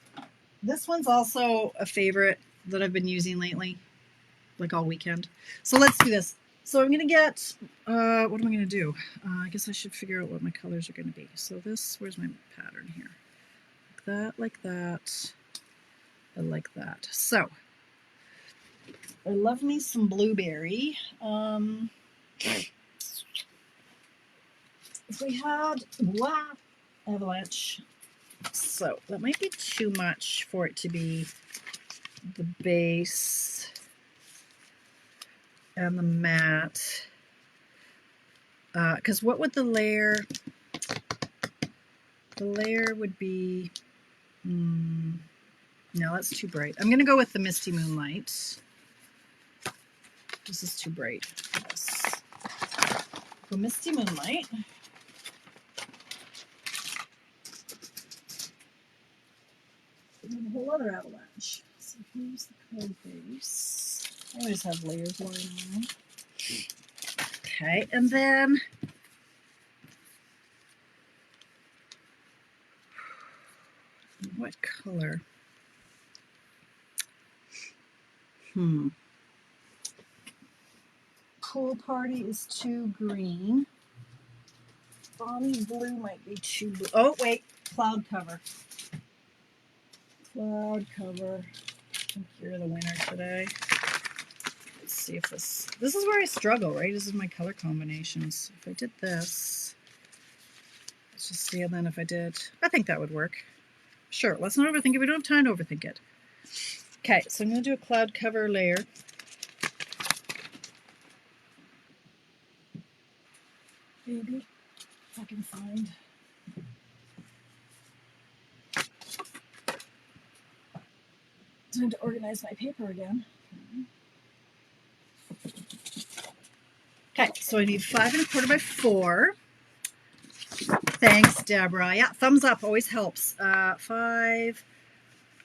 This one's also a favorite that I've been using lately, like all weekend. So let's do this. So I'm going to get, what am I going to do? I guess I should figure out what my colors are going to be. So this, where's my pattern here? Like that, and like that. So I love me some blueberry. If we had, wow, avalanche. So that might be too much for it to be the base and the matte, because what would the layer would be, no, that's too bright. I'm going to go with the Misty Moonlight. This is too bright. Yes. Go Misty Moonlight. And a whole other avalanche. So here's the card base. I always have layers going on. Okay, and then what color? Pool Party is too green. Bonnie Blue might be too blue. Oh, wait, Cloud Cover. Cloud Cover. I think you're the winner today. Let's see if this is where I struggle, right? This is my color combinations. If I did this, let's just see, and then if I did, I think that would work. Sure, let's not overthink it. We don't have time to overthink it. Okay, so I'm going to do a cloud cover layer. Maybe if I can find. Time to organize my paper again. Okay, so I need 5 1/4 by 4. Thanks, Deborah. Yeah, thumbs up always helps. 5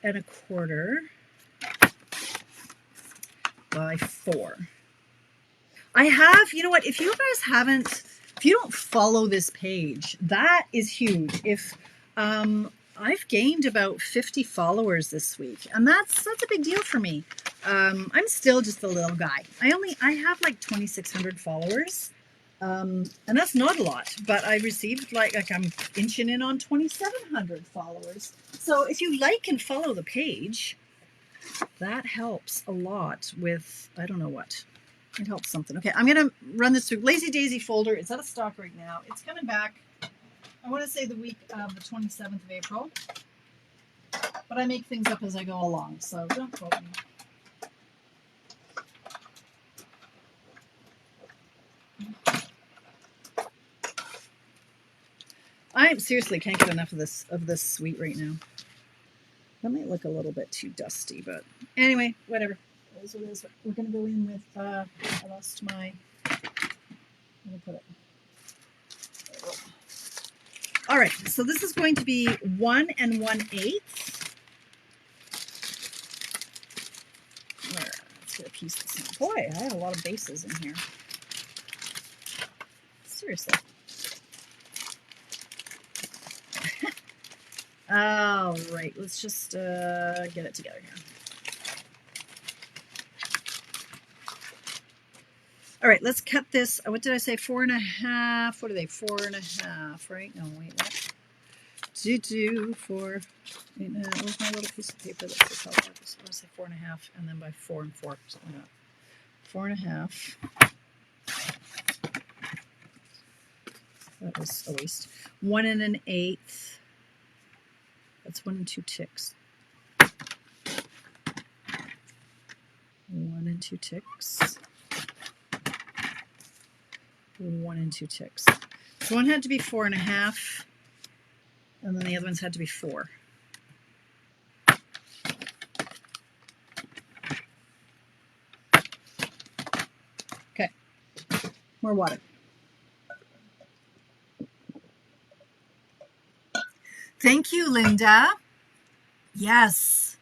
1/4 by 4. I have, you know what, if you guys haven't, if you don't follow this page, that is huge. If I've gained about 50 followers this week, and that's a big deal for me. I'm still just a little guy. I have like 2,600 followers, and that's not a lot, but I received like I'm inching in on 2,700 followers. So if you like and follow the page, that helps a lot with, I don't know what. It helps something. Okay, I'm going to run this through. Lazy Daisy folder. It's out of stock right now. It's coming back, I want to say the week of the 27th of April. But I make things up as I go along, so don't quote me. I seriously can't get enough of this sweet right now. That might look a little bit too dusty, but anyway, whatever. It is what it is. We're going to go in with, I lost my, I'm going to put it. All right, so this is going to be 1 1/8. Let's get a piece of this. Boy, I have a lot of bases in here. Seriously. All right, let's just get it together here. All right, let's cut this. What did I say? 4.5. What are they? 4.5, right? No, wait, what? 4. Where's my little piece of paper that says how I want to say 4.5, and then by 4 and 4, something like that. 4.5. That was a waste. 1 1/8. That's 1 2 ticks. 1 2 ticks. 1 2 ticks. So one had to be 4.5, and then the other ones had to be 4. Okay, more water. Thank you, Linda. Yes.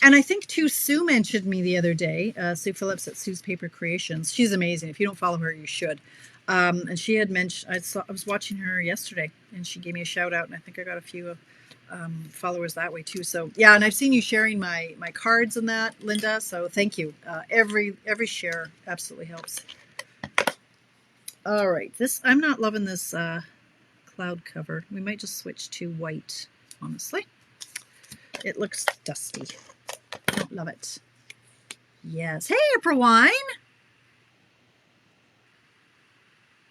And I think too, Sue mentioned me the other day, Sue Phillips at Sue's Paper Creations. She's amazing. If you don't follow her, you should. And she had mentioned, I was watching her yesterday, and she gave me a shout out, and I think I got a few followers that way too. So yeah, and I've seen you sharing my cards and that, Linda. So thank you. Every share absolutely helps. All right, I'm not loving this cloud cover. We might just switch to white, honestly. It looks dusty. I don't love it. Yes. Hey, Apr Wine.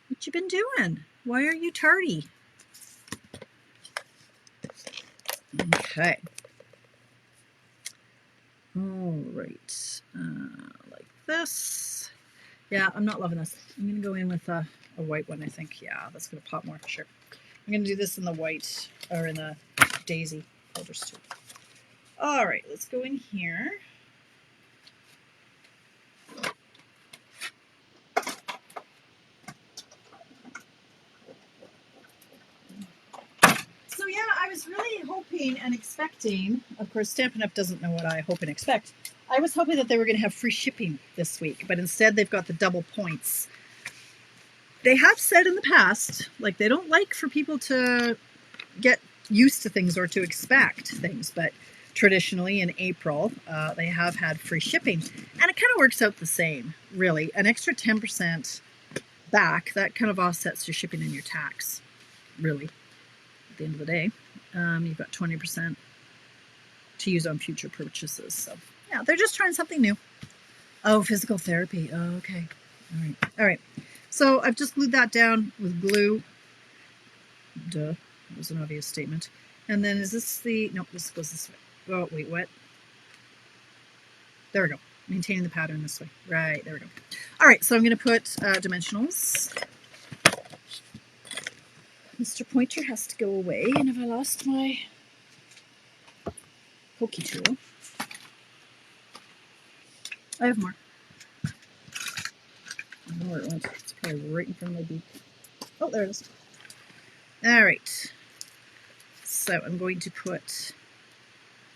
What you been doing? Why are you tardy? Okay. All right. Like this. Yeah, I'm not loving this. I'm going to go in with a white one, I think. Yeah, that's going to pop more for sure. I'm going to do this in the white, or in the daisy folders too. All right, let's go in here. So yeah, I was really hoping and expecting, of course, Stampin' Up! Doesn't know what I hope and expect. I was hoping that they were going to have free shipping this week, but instead they've got the double points. They have said in the past, like, they don't like for people to get used to things or to expect things, but traditionally in April, they have had free shipping, and it kind of works out the same, really. An extra 10% back, that kind of offsets your shipping and your tax, really. At the end of the day, you've got 20% to use on future purchases. So yeah, they're just trying something new. Oh, physical therapy. Oh, okay. All right. So I've just glued that down with glue. Duh, that was an obvious statement. And then is this the, nope, this goes this way. Oh, wait, what? There we go. Maintaining the pattern this way. Right, there we go. All right, so I'm going to put dimensionals. Mr. Pointer has to go away, and have I lost my pokey tool? I have more. I don't know where it went. It's probably right in front of my beak. Oh, there it is. All right. So I'm going to put,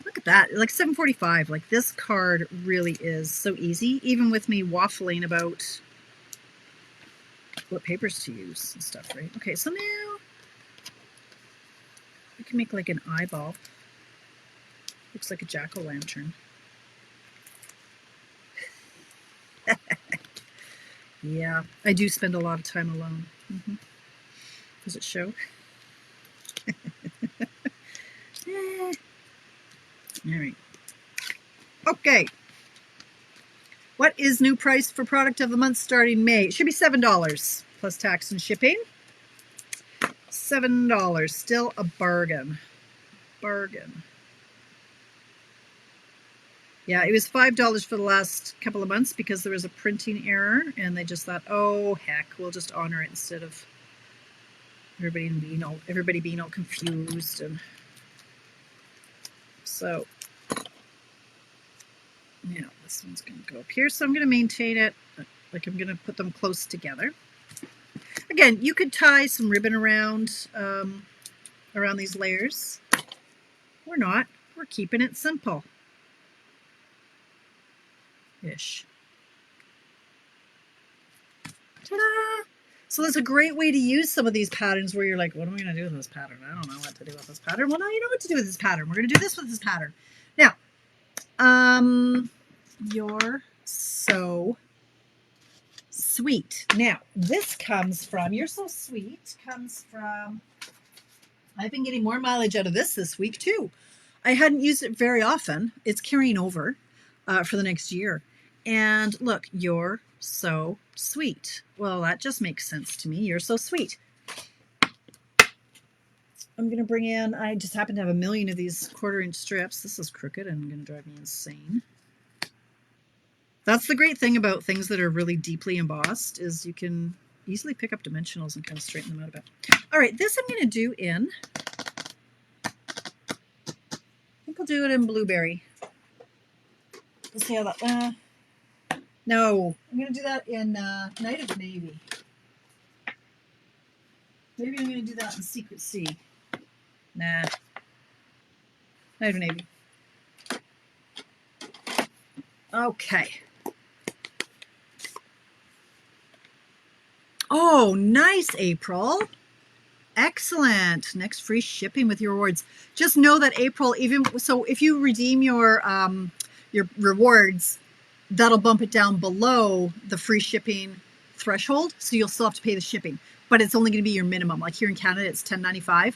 look at that, like 745. Like, this card really is so easy, even with me waffling about what papers to use and stuff, right? Okay, so now we can make like an eyeball. Looks like a jack-o'-lantern. Yeah, I do spend a lot of time alone. Does it show? All right. Okay. What is new price for product of the month starting May? It should be $7 plus tax and shipping. $7. Still a bargain. Bargain. Yeah, it was $5 for the last couple of months because there was a printing error, and they just thought, oh heck, we'll just honor it instead of everybody being all confused. And so, yeah, this one's going to go up here. So I'm going to maintain it, like I'm going to put them close together. Again, you could tie some ribbon around these layers. We're not. We're keeping it simple. Ish. Ta-da! So that's a great way to use some of these patterns where you're like, what am I going to do with this pattern? I don't know what to do with this pattern. Well, now you know what to do with this pattern. We're going to do this with this pattern. Now, you're so sweet. Now, this comes from, you're so sweet, comes from, I've been getting more mileage out of this week too. I hadn't used it very often. It's carrying over for the next year. And look, you're so sweet. Well, that just makes sense to me. You're so sweet. I'm going to bring in, I just happen to have a million of these 1/4-inch strips. This is crooked and going to drive me insane. That's the great thing about things that are really deeply embossed is you can easily pick up dimensionals and kind of straighten them out a bit. All right, this I'm going to do in, I think I'll do it in blueberry. Let's see how that, no, I'm going to do that in Night of Navy. Maybe I'm going to do that in Secret Sea. Nah. Night of Navy. Okay. Oh, nice, April. Excellent. Next free shipping with your rewards. Just know that April, even so, if you redeem your rewards, that'll bump it down below the free shipping threshold. So you'll still have to pay the shipping, but it's only going to be your minimum. Like here in Canada, it's $10.95.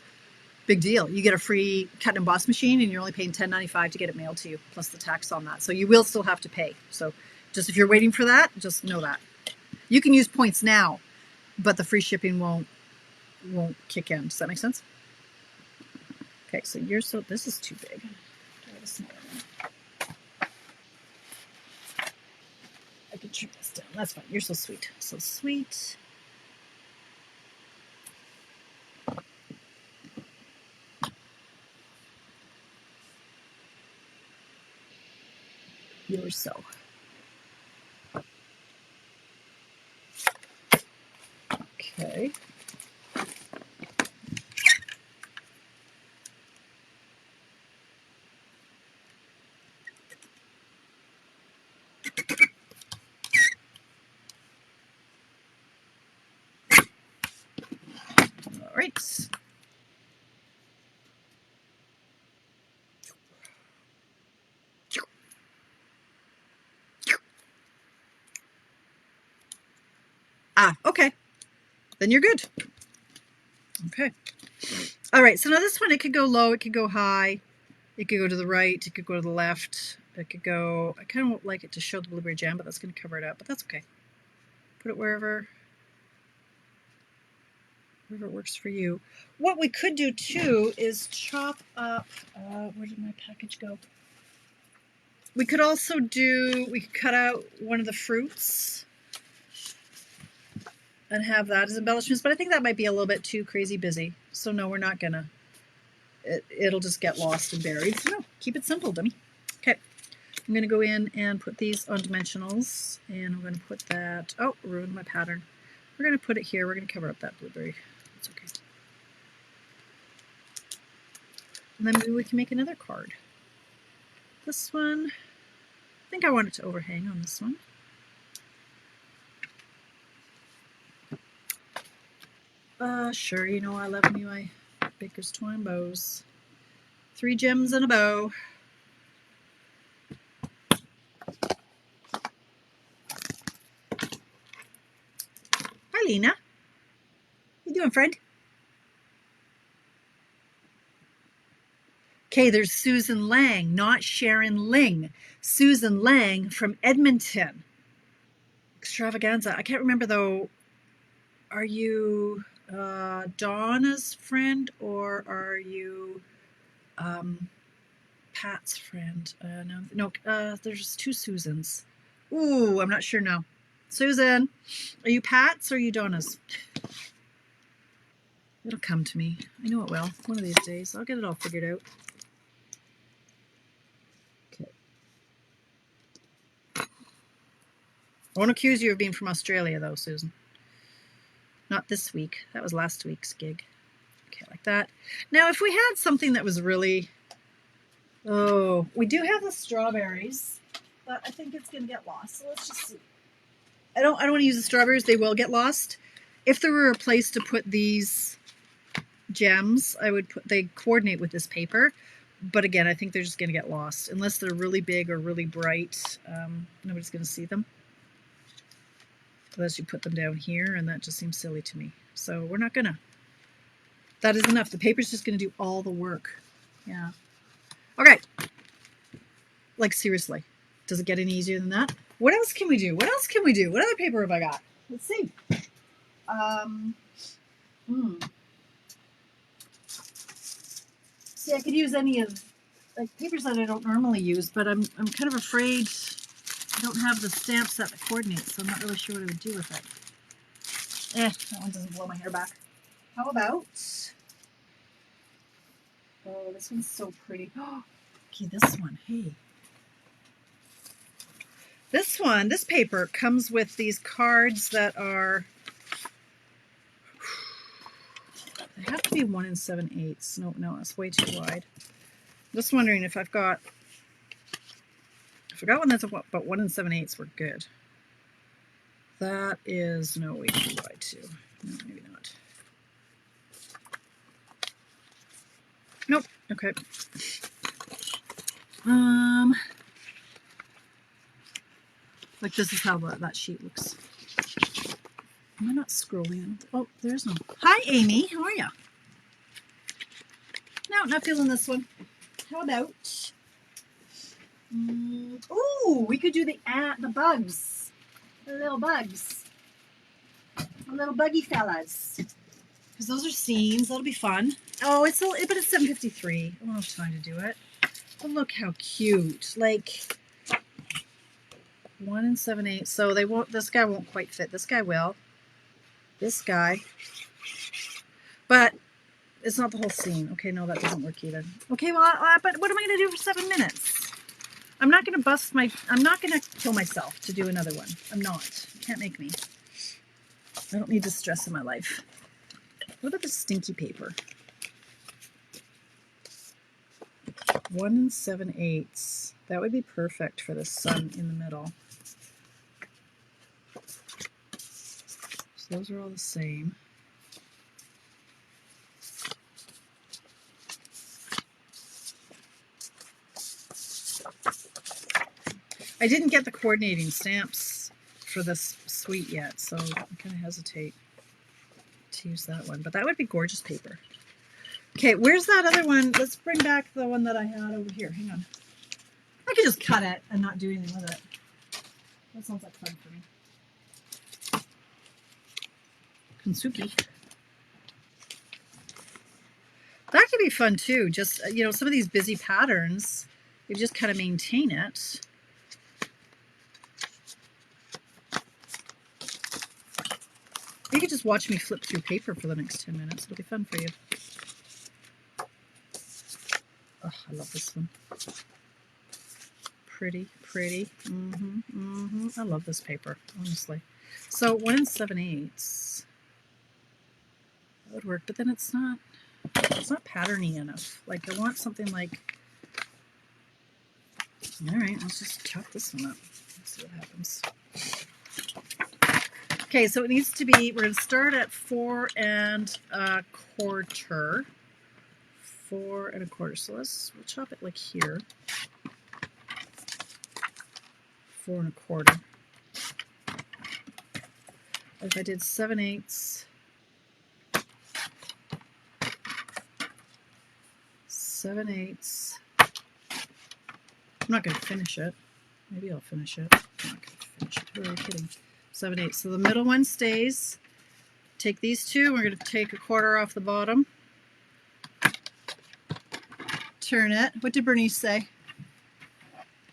Big deal. You get a free cut and emboss machine and you're only paying $10.95 to get it mailed to you, plus the tax on that. So you will still have to pay. So just if you're waiting for that, just know that. You can use points now, but the free shipping won't kick in. Does that make sense? Okay, so this is too big. Try a smaller one. I can trim this down. That's fine. You're so sweet. So sweet. You're so. Okay. All right. Okay. Then you're good. Okay. All right. So now this one, it could go low, it could go high, it could go to the right, it could go to the left, it could go, I kind of like it to show the blueberry jam, but that's going to cover it up, but that's okay. Put it wherever it works for you. What we could do too is chop up, where did my package go? We could also we could cut out one of the fruits and have that as embellishments, but I think that might be a little bit too crazy busy. So no, we're not gonna, it'll just get lost and buried. So no, keep it simple, dummy. Okay, I'm gonna go in and put these on dimensionals, and I'm gonna put that, oh, ruined my pattern. We're gonna put it here, we're gonna cover up that blueberry. It's okay. And then maybe we can make another card. This one, I think I want it to overhang on this one. Sure, you know I love me my Baker's Twine bows. 3 gems and a bow. Hi, Lena. How you doing, friend? Okay, there's Susan Lang, not Sharon Ling. Susan Lang from Edmonton. Extravaganza. I can't remember, though. Are you Donna's friend or are you Pat's friend? No, there's 2 Susans. Ooh, I'm not sure now. Susan, are you Pat's or are you Donna's? It'll come to me. I know it will. One of these days. I'll get it all figured out. Okay. I won't accuse you of being from Australia, though, Susan. Not this week. That was last week's gig. Okay, like that. Now, if we had something that was really... Oh, we do have the strawberries, but I think it's going to get lost. So let's just see. I don't want to use the strawberries. They will get lost. If there were a place to put these gems, I would put, they coordinate with this paper, but again, I think they're just going to get lost unless they're really big or really bright. Nobody's going to see them unless you put them down here, and that just seems silly to me. So we're not gonna. That is enough. The paper's just going to do all the work. Yeah. Okay. Like, seriously, does it get any easier than that? What else can we do? What else can we do? What other paper have I got? Let's see. See, I could use any of like papers that I don't normally use, but I'm kind of afraid I don't have the stamp set that coordinates, so I'm not really sure what I would do with it. That one doesn't blow my hair back. How about... Oh, this one's so pretty. Okay, this one. Hey. This one, this paper comes with these cards that are... They have to be 1 7/8. No, that's way too wide. I'm just wondering if I've got... If I got one that's about 1 7/8, we're good. That is no way too wide too. No, maybe not. Nope. Okay. Like this is how that sheet looks. Am I not scrolling? Oh, there's no. Hi, Amy. How are you? No, not feeling this one. How about? Ooh, we could do the bugs. The little bugs. The little buggy fellas. Because those are scenes. That'll be fun. Oh, but it's 7:53. I won't have time to do it. But look how cute. Like 1 7/8. So they won't. This guy won't quite fit. This guy will. This guy. But it's not the whole scene. Okay, no, that doesn't work either. Okay, well, but what am I going to do for 7 minutes? I'm not going to I'm not going to kill myself to do another one. I'm not. You can't make me. I don't need the stress in my life. What about the stinky paper? 1 7/8. That would be perfect for the sun in the middle. So those are all the same. I didn't get the coordinating stamps for this suite yet, so I kind of hesitate to use that one. But that would be gorgeous paper. Okay, where's that other one? Let's bring back the one that I had over here. Hang on. I could just cut it and not do anything with it. That sounds like fun for me. Konsuki. That could be fun too. Just, you know, some of these busy patterns, you just kind of maintain it. You could just watch me flip through paper for the next 10 minutes. It'll be fun for you. Oh, I love this one. Pretty, pretty. I love this paper, honestly. So 1 7/8. That would work, but then it's not patterny enough. Like, I want something like... All right, let's just chop this one up. Let's see what happens. Okay, so it needs to be, we're going to start at 4 1/4. 4 1/4. So we'll chop it like here. 4 1/4. If I did 7/8, 7/8. I'm not going to finish it. Maybe I'll finish it. I'm not going to finish it. Who are you kidding? 7/8. So the middle one stays. Take these two. We're going to take 1/4 off the bottom. Turn it. What did Bernice say?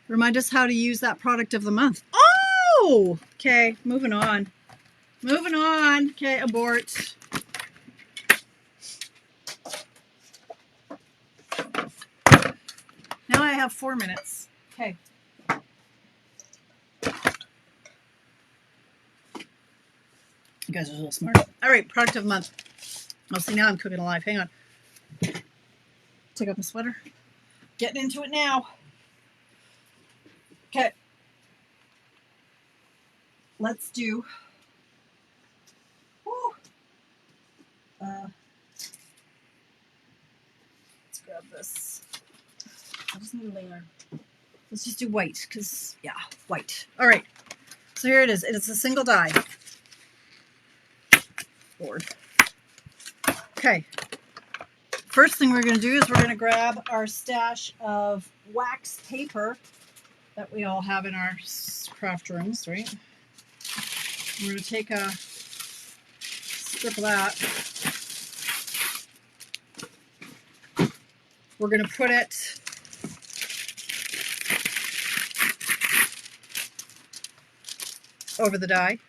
Remind us how to use that product of the month. Oh! Okay, moving on. Moving on. Okay, abort. Now I have 4 minutes. Okay. You guys are a little smart. All right, product of the month. Oh, see, now I'm cooking alive. Hang on. Take off my sweater. Getting into it now. Okay. Let's do. Let's grab this. I just need a layer. Let's just do white, because, yeah, white. All right. So here it is. It's a single die. Board. Okay. First thing we're going to do is we're going to grab our stash of wax paper that we all have in our craft rooms, right? We're going to take a strip of that. We're going to put it over the die.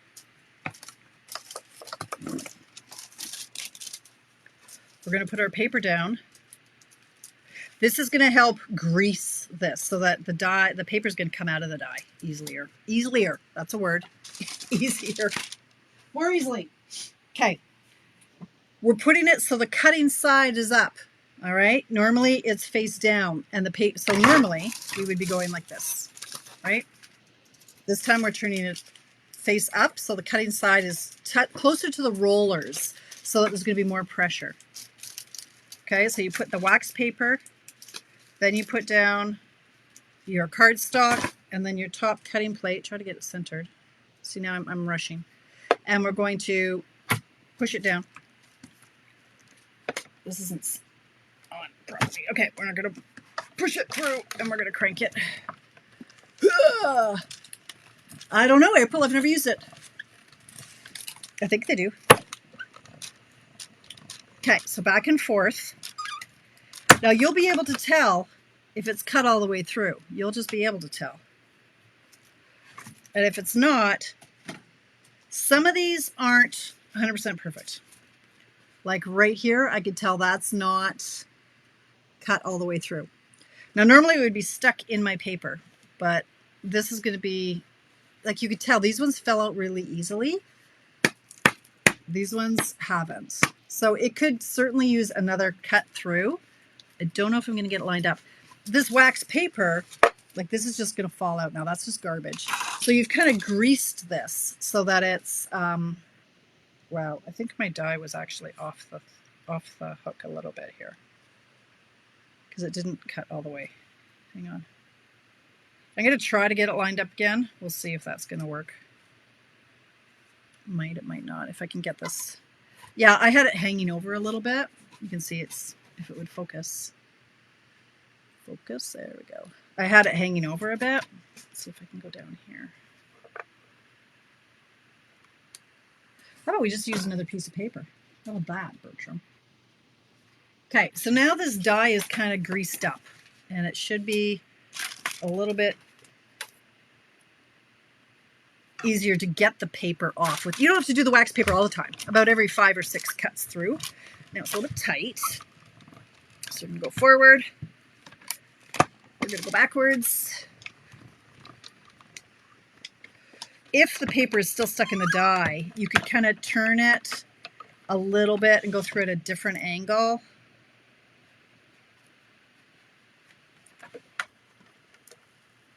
We're going to put our paper down. This is going to help grease this so that the paper is going to come out of the die easier. Easier. That's a word. Easier. More easily. Okay. We're putting it so the cutting side is up. All right. Normally it's face down, and the paper. So normally we would be going like this, right? This time we're turning it face up, so the cutting side is closer to the rollers, so that there's going to be more pressure. Okay. So you put the wax paper, then you put down your cardstock, and then your top cutting plate. Try to get it centered. See, now I'm rushing, and we're going to push it down. This isn't on properly. Okay, we're not going to push it through, and we're going to crank it. I don't know, April. I've never used it. I think they do. Okay, so back and forth. Now you'll be able to tell if it's cut all the way through. You'll just be able to tell. And if it's not, some of these aren't 100% perfect. Like right here, I could tell that's not cut all the way through. Now, normally it would be stuck in my paper, but this is going to be, like you could tell, these ones fell out really easily. These ones haven't. So it could certainly use another cut through. I don't know if I'm going to get it lined up. This wax paper, like this is just going to fall out now. That's just garbage. So you've kind of greased this so that it's, well, I think my die was actually off the hook a little bit here because it didn't cut all the way. Hang on. I'm going to try to get it lined up again. We'll see if that's going to work. It might not, if I can get this. Yeah, I had it hanging over a little bit. You can see it's, if it would focus. Focus, there we go. I had it hanging over a bit. Let's see if I can go down here. How about we just use another piece of paper? How about that, Bertram? Okay, so now this die is kind of greased up, and it should be a little bit easier to get the paper off with. You don't have to do the wax paper all the time. About every 5 or 6 cuts through. Now it's a little bit tight. So we're going to go forward. We're going to go backwards. If the paper is still stuck in the die, you could kind of turn it a little bit and go through at a different angle.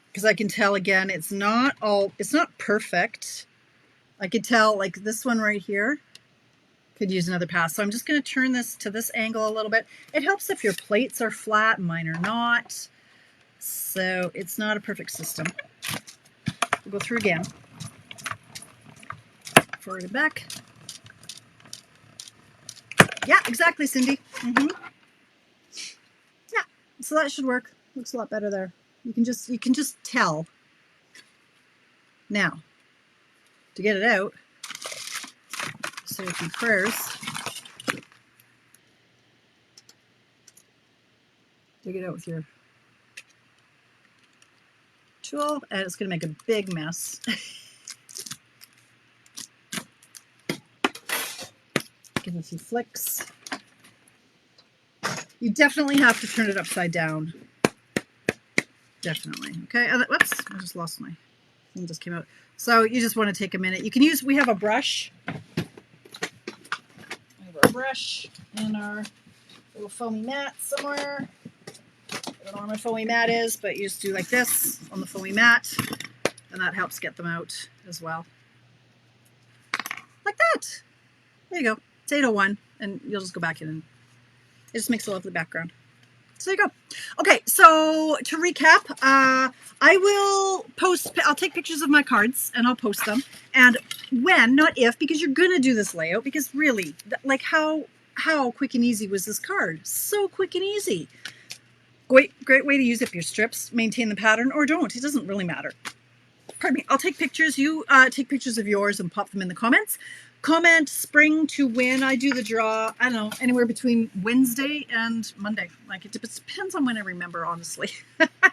Because I can tell, again, it's not perfect. I could tell like this one right here could use another pass. So I'm just going to turn this to this angle a little bit. It helps if your plates are flat, mine are not. So it's not a perfect system. We'll go through again. Forward and back. Yeah, exactly, Cindy. Yeah, so that should work. Looks a lot better there. You can just tell. Now, to get it out, say a few prayers. Dig it out with your tool, and it's going to make a big mess. Give it a few flicks. You definitely have to turn it upside down. Definitely. Okay. Whoops! I just lost my thing. Just came out. So you just want to take a minute. You can use. We have a brush. We have our brush and our little foamy mat somewhere. I don't know where my foamy mat is, but you just do like this on the foamy mat, and that helps get them out as well. Like that. There you go. It's 8:01, and you'll just go back in, and it just makes a lovely background. So there you go. Okay, so to recap, I will post, I'll take pictures of my cards and I'll post them. And when, not if, because you're going to do this layout, because really, like how quick and easy was this card? So quick and easy. Great way to use up your strips, maintain the pattern, or don't. It doesn't really matter. Pardon me. I'll take pictures. You take pictures of yours and pop them in the comments. Comment spring to win. I do the draw, I don't know, anywhere between Wednesday and Monday. Like it depends on when I remember, honestly. But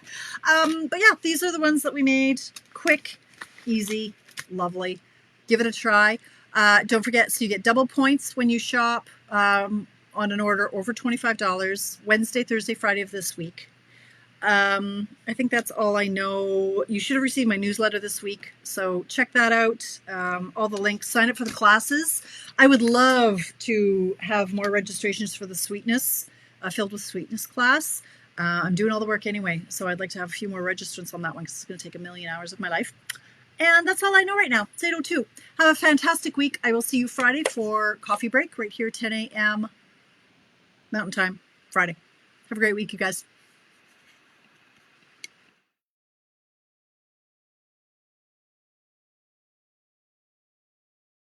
yeah, these are the ones that we made. Quick, easy, lovely. Give it a try. Don't forget, so you get double points when you shop on an order over $25, Wednesday, Thursday, Friday of this week. I think that's all I know. You should have received my newsletter this week, so check that out. All the links, sign up for the classes. I would love to have more registrations for the sweetness, filled with sweetness class. I'm doing all the work anyway, so I'd like to have a few more registrants on that one because it's going to take a million hours of my life. And that's all I know right now. It's 8:02. Have a fantastic week. I will see you Friday for coffee break right here, 10 a.m. Mountain Time, Friday. Have a great week, you guys.